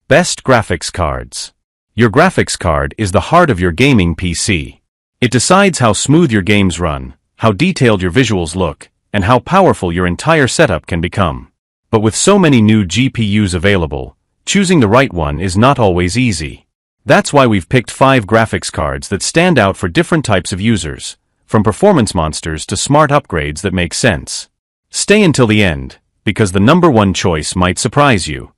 Best graphics cards. Your graphics card is the heart of your gaming PC. It decides how smooth your games run, how detailed your visuals look, and how powerful your entire setup can become. But with so many new GPUs available, choosing the right one is not always easy. That's why we've picked 5 graphics cards that stand out for different types of users, from performance monsters to smart upgrades that make sense. Stay until the end, because the number 1 choice might surprise you.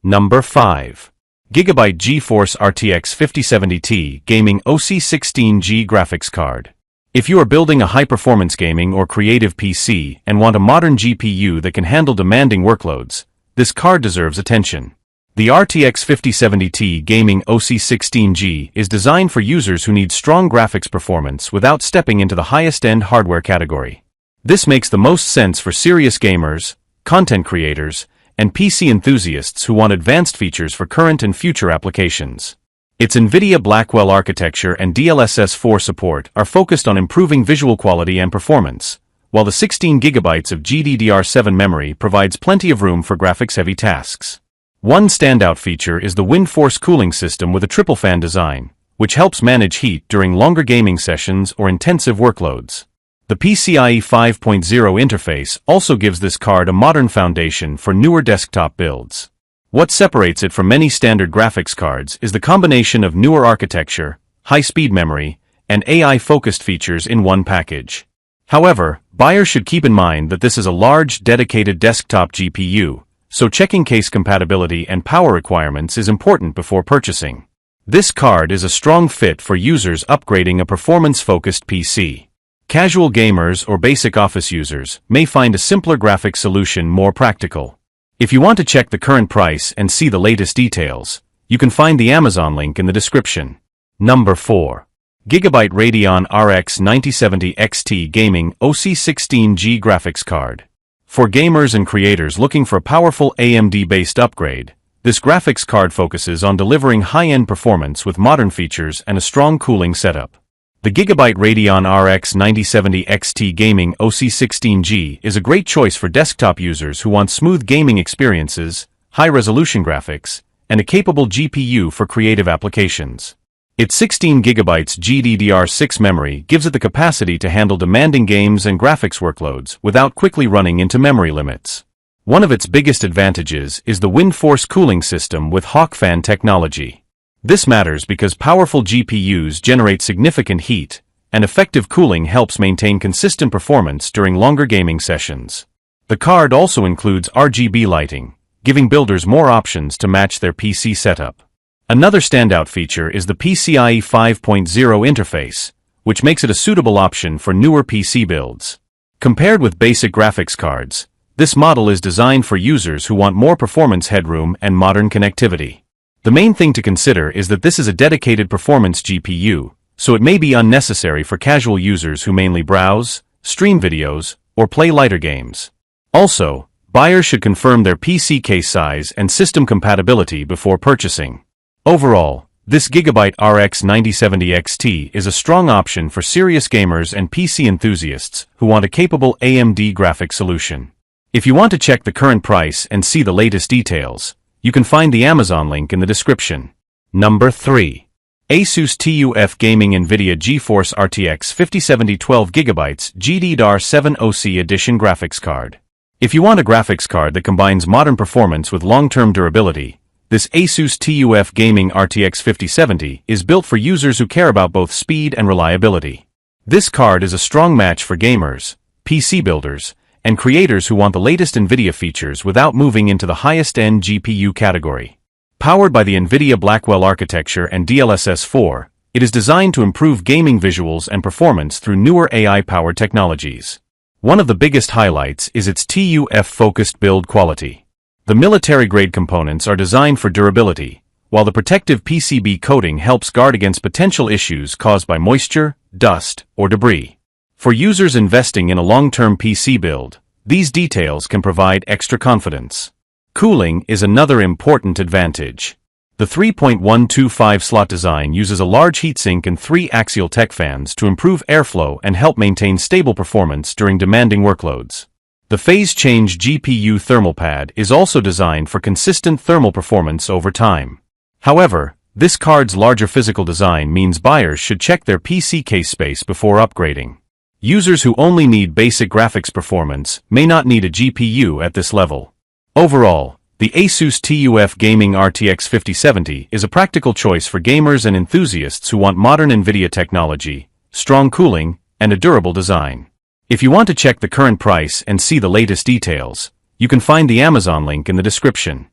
Number 5. GIGABYTE GeForce RTX 5070 Gaming OC16G Graphics Card. If you are building a high-performance gaming or creative PC and want a modern GPU that can handle demanding workloads, this card deserves attention. The RTX 5070 Gaming OC16G is designed for users who need strong graphics performance without stepping into the highest-end hardware category. This makes the most sense for serious gamers, content creators, and PC enthusiasts who want advanced features for current and future applications. Its NVIDIA Blackwell architecture and DLSS 4 support are focused on improving visual quality and performance, while the 16 GB of GDDR7 memory provides plenty of room for graphics-heavy tasks. One standout feature is the WindForce cooling system with a triple fan design, which helps manage heat during longer gaming sessions or intensive workloads. The PCIe 5.0 interface also gives this card a modern foundation for newer desktop builds. What separates it from many standard graphics cards is the combination of newer architecture, high-speed memory, and AI-focused features in one package. However, buyers should keep in mind that this is a large, dedicated desktop GPU, so checking case compatibility and power requirements is important before purchasing. This card is a strong fit for users upgrading a performance-focused PC. Casual gamers or basic office users may find a simpler graphics solution more practical. If you want to check the current price and see the latest details, you can find the Amazon link in the description. Number 4. GIGABYTE Radeon RX 9070 XT Gaming OC16G Graphics Card. For gamers and creators looking for a powerful AMD-based upgrade, this graphics card focuses on delivering high-end performance with modern features and a strong cooling setup. The GIGABYTE Radeon RX 9070 XT Gaming OC16G is a great choice for desktop users who want smooth gaming experiences, high-resolution graphics, and a capable GPU for creative applications. Its 16 GB GDDR6 memory gives it the capacity to handle demanding games and graphics workloads without quickly running into memory limits. One of its biggest advantages is the WindForce cooling system with Hawk fan technology. This matters because powerful GPUs generate significant heat, and effective cooling helps maintain consistent performance during longer gaming sessions. The card also includes RGB lighting, giving builders more options to match their PC setup. Another standout feature is the PCIe 5.0 interface, which makes it a suitable option for newer PC builds. Compared with basic graphics cards, this model is designed for users who want more performance headroom and modern connectivity. The main thing to consider is that this is a dedicated performance GPU, so it may be unnecessary for casual users who mainly browse, stream videos, or play lighter games. Also, buyers should confirm their PC case size and system compatibility before purchasing. Overall, this GIGABYTE RX 9070 XT is a strong option for serious gamers and PC enthusiasts who want a capable AMD graphics solution. If you want to check the current price and see the latest details, you can find the Amazon link in the description. Number 3. ASUS TUF Gaming NVIDIA GeForce RTX 5070 12GB GDDR7 OC Edition Graphics Card. If you want a graphics card that combines modern performance with long-term durability, this ASUS TUF Gaming RTX 5070 is built for users who care about both speed and reliability. This card is a strong match for gamers, PC builders, and creators who want the latest NVIDIA features without moving into the highest-end GPU category. Powered by the NVIDIA Blackwell architecture and DLSS 4, it is designed to improve gaming visuals and performance through newer AI-powered technologies. One of the biggest highlights is its TUF-focused build quality. The military-grade components are designed for durability, while the protective PCB coating helps guard against potential issues caused by moisture, dust, or debris. For users investing in a long-term PC build, these details can provide extra confidence. Cooling is another important advantage. The 3.125 slot design uses a large heatsink and 3 axial tech fans to improve airflow and help maintain stable performance during demanding workloads. The phase change GPU thermal pad is also designed for consistent thermal performance over time. However, this card's larger physical design means buyers should check their PC case space before upgrading. Users who only need basic graphics performance may not need a GPU at this level. Overall, the ASUS TUF Gaming RTX 5070 is a practical choice for gamers and enthusiasts who want modern NVIDIA technology, strong cooling, and a durable design. If you want to check the current price and see the latest details, you can find the Amazon link in the description.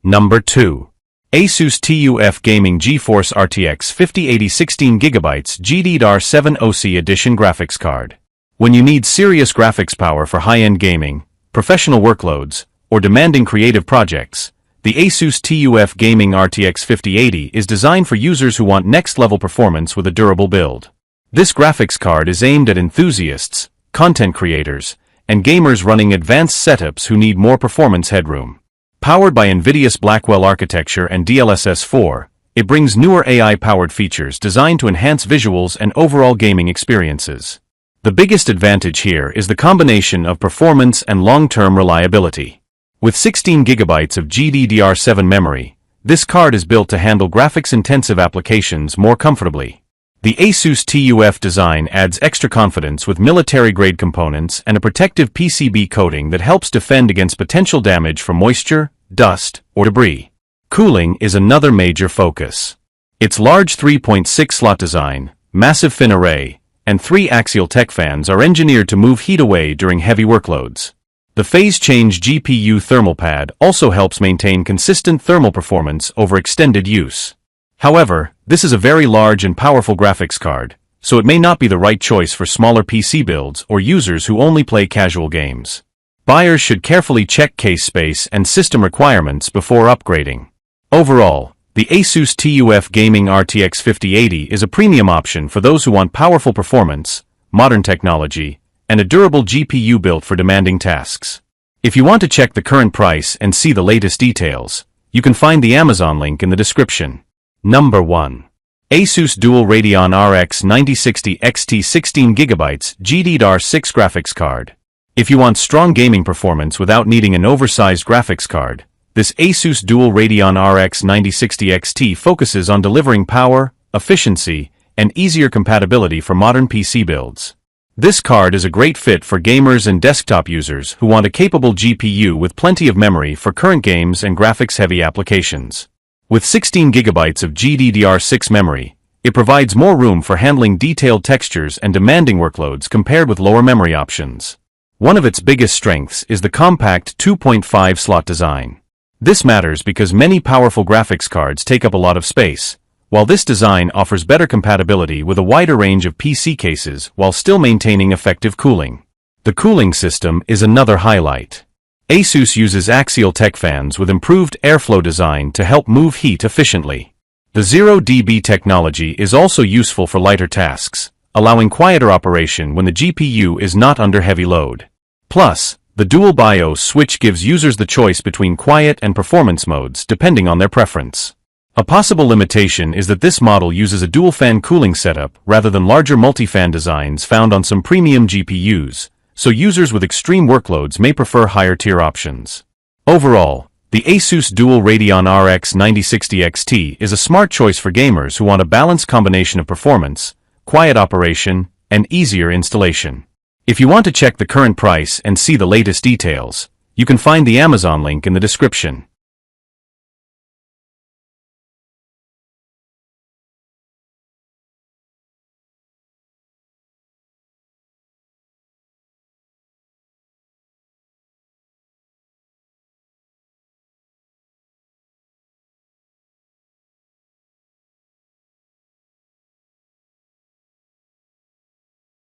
Number 2. ASUS TUF Gaming GeForce RTX 5080 16GB GDDR7OC Edition Graphics Card. When you need serious graphics power for high-end gaming, professional workloads, or demanding creative projects, the ASUS TUF Gaming RTX 5080 is designed for users who want next-level performance with a durable build. This graphics card is aimed at enthusiasts, content creators, and gamers running advanced setups who need more performance headroom. Powered by NVIDIA's Blackwell architecture and DLSS 4, it brings newer AI-powered features designed to enhance visuals and overall gaming experiences. The biggest advantage here is the combination of performance and long-term reliability. With 16 GB of GDDR7 memory, this card is built to handle graphics-intensive applications more comfortably. The ASUS TUF design adds extra confidence with military-grade components and a protective PCB coating that helps defend against potential damage from moisture, dust, or debris. Cooling is another major focus. Its large 3.6-slot design, massive fin array, and 3 axial tech fans are engineered to move heat away during heavy workloads. The phase change GPU thermal pad also helps maintain consistent thermal performance over extended use. However, this is a very large and powerful graphics card, so it may not be the right choice for smaller PC builds or users who only play casual games. Buyers should carefully check case space and system requirements before upgrading. Overall, the ASUS TUF Gaming RTX 5080 is a premium option for those who want powerful performance, modern technology, and a durable GPU built for demanding tasks. If you want to check the current price and see the latest details, you can find the Amazon link in the description. Number 1. ASUS Dual Radeon RX 9060 XT 16GB GDDR6 Graphics Card. If you want strong gaming performance without needing an oversized graphics card, this ASUS Dual Radeon RX 9060 XT focuses on delivering power, efficiency, and easier compatibility for modern PC builds. This card is a great fit for gamers and desktop users who want a capable GPU with plenty of memory for current games and graphics-heavy applications. With 16 GB of GDDR6 memory, it provides more room for handling detailed textures and demanding workloads compared with lower memory options. One of its biggest strengths is the compact 2.5-slot design. This matters because many powerful graphics cards take up a lot of space, while this design offers better compatibility with a wider range of PC cases while still maintaining effective cooling. The cooling system is another highlight. ASUS uses axial tech fans with improved airflow design to help move heat efficiently. The 0 dB technology is also useful for lighter tasks, allowing quieter operation when the GPU is not under heavy load. Plus, the dual BIOS switch gives users the choice between quiet and performance modes depending on their preference. A possible limitation is that this model uses a dual-fan cooling setup rather than larger multi-fan designs found on some premium GPUs, so users with extreme workloads may prefer higher-tier options. Overall, the ASUS Dual Radeon RX 9060 XT is a smart choice for gamers who want a balanced combination of performance, quiet operation, and easier installation. If you want to check the current price and see the latest details, you can find the Amazon link in the description.